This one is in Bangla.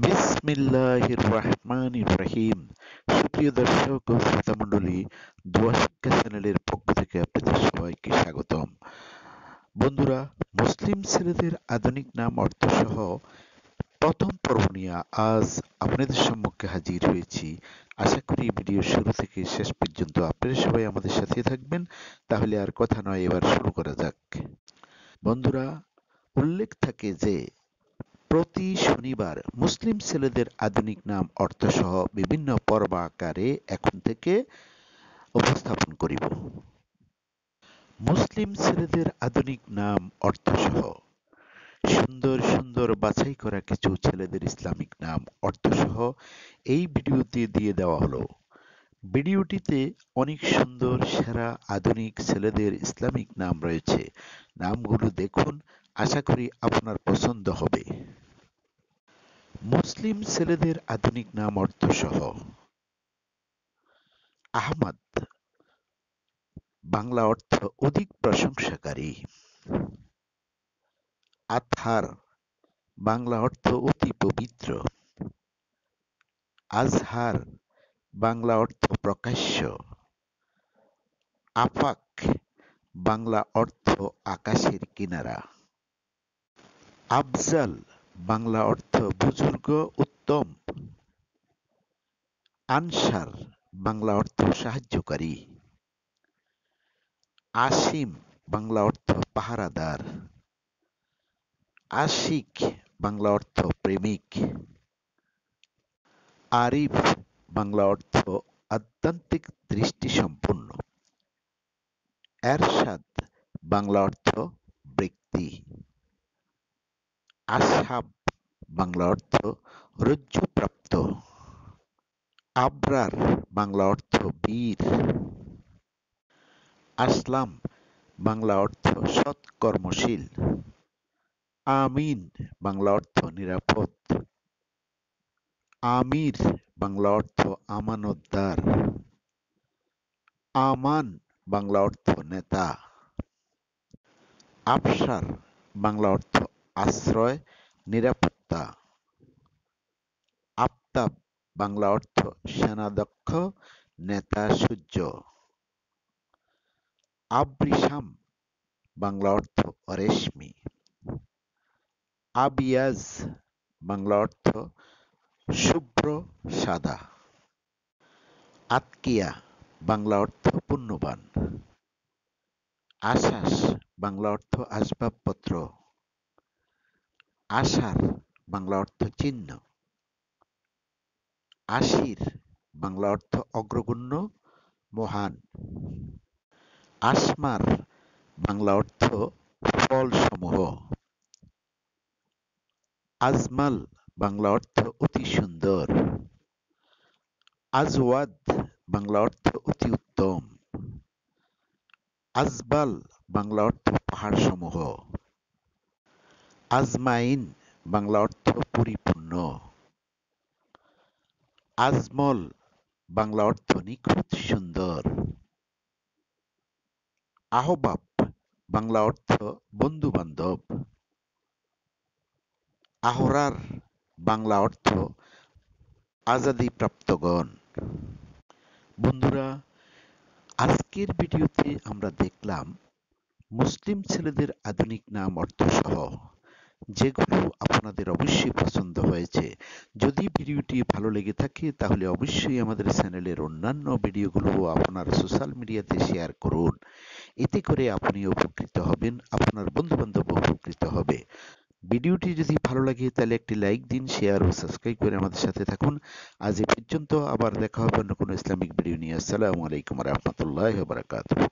বিসমিল্লাহির রহমানির রহিম। সুপ্রিয় দর্শক ও শ্রোতামণ্ডলী, দোয়া শিক্ষা চ্যানেলের পক্ষ থেকে আপনাদের সবাইকে স্বাগতম। বন্ধুরা, মুসলিম ছেলেদের আধুনিক নাম অর্থসহ প্রথম পর্ব নিয়ে আজ আপনাদের সম্মুখে হাজির হয়েছি। আশা করি ভিডিও শুরু থেকে শেষ পর্যন্ত আপনারা সবাই আমাদের সাথে থাকবেন। তাহলে আর কথা নয়, এবার শুরু করা যাক। বন্ধুরা, উল্লেখ থাকে যে প্রতি শনিবার মুসলিম ছেলেদের আধুনিক নাম অর্থসহ বিভিন্ন পর্ব আকারে এখন থেকে উপস্থাপন করিব। মুসলিম ছেলেদের আধুনিক নাম অর্থসহ সুন্দর সুন্দর বাছাই করা কিছু ছেলেদের ইসলামিক নাম অর্থসহ এই ভিডিওতে দিয়ে দেওয়া হলো। ভিডিওটিতে অনেক সুন্দর সেরা আধুনিক ছেলেদের ইসলামিক নাম রয়েছে। নামগুলো দেখুন, আশা করি আপনার পছন্দ হবে। মুসলিম ছেলেদের আধুনিক নাম অর্থসহ: আহমদ, বাংলা অর্থ অধিক প্রশংসাকারী। আতহার, বাংলা অর্থ অতি পবিত্র। আজহার, বাংলা অর্থ প্রকাশ্য। আফাক, বাংলা অর্থ আকাশের কিনারা। আফজাল, বাংলা অর্থ বুজুর্গ, উত্তম। আনসার, বাংলা অর্থ সাহায্যকারী। আসিম, বাংলা অর্থ পাহারাদার। আশিক, বাংলা অর্থ প্রেমিক। আরিফ, বাংলা অর্থ আধ্যাত্মিক দৃষ্টিসম্পন্ন। এরশাদ, বাংলা অর্থ ব্যক্তি। আসহাব, বাংলা অর্থ রজ্জুপ্রাপ্ত। আবরার, বাংলা অর্থ বীর। আসলাম, বাংলা অর্থ সৎকর্মশীল। আমিন, বাংলা অর্থ নিরাপদ। আমির, বাংলা অর্থ আমানতদার। আমান, বাংলা অর্থ নেতা। আফসার, বাংলা অর্থ আশ্রয়, নিরাপত্তা। আফতাব, বাংলা অর্থ সেনাধ্যক্ষ, নেতা, সূর্য। আবরিসাম, বাংলা অর্থ রেশমি। আবিয়াজ, বাংলা অর্থ শুভ্র, সাদা। আতকিয়া, বাংলা অর্থ পুণ্যবান। আশাস, বাংলা অর্থ আসবাবপত্র। আশার, বাংলা অর্থ চিহ্ন। আশির, বাংলা অর্থ অগ্রগণ্য, মহান। আসমার, বাংলা অর্থ ফলসমূহ। আজমাল, বাংলা অর্থ অতি সুন্দর। আজওয়াদ, বাংলা অর্থ অতি উত্তম। আজবাল, বাংলা অর্থ পাহাড়সমূহ। আজমাইন, বাংলা অর্থ পরিপূর্ণ। আজমল, বাংলা অর্থ নিখুঁত, সুন্দর। আহবাব, বাংলা অর্থ বন্ধু বান্ধব। আহরার, বাংলা অর্থ আজাদীপ্রাপ্তগণ। বন্ধুরা, আজকের ভিডিওতে আমরা দেখলাম মুসলিম ছেলেদের আধুনিক নাম অর্থসহ, যেগুলো আপনাদের অবশ্যই পছন্দ হয়েছে। যদি ভিডিওটি ভালো লেগে থাকে তাহলে অবশ্যই আমাদের চ্যানেলের অন্যান্য ভিডিওগুলো আপনার সোশ্যাল মিডিয়াতে শেয়ার করুন। এতে করে আপনি উপকৃত হবেন, আপনার বন্ধু বান্ধব উপকৃত হবে। ভিডিওটি যদি ভালো লাগে তাহলে একটি লাইক দিন, শেয়ার ও সাবস্ক্রাইব করে আমাদের সাথে থাকুন। আজ এ পর্যন্ত, আবার দেখা হবে অন্য কোনো ইসলামিক ভিডিও নিয়ে। আসসালামু আলাইকুম রহমতুল্লাহ বারাকাতুহু।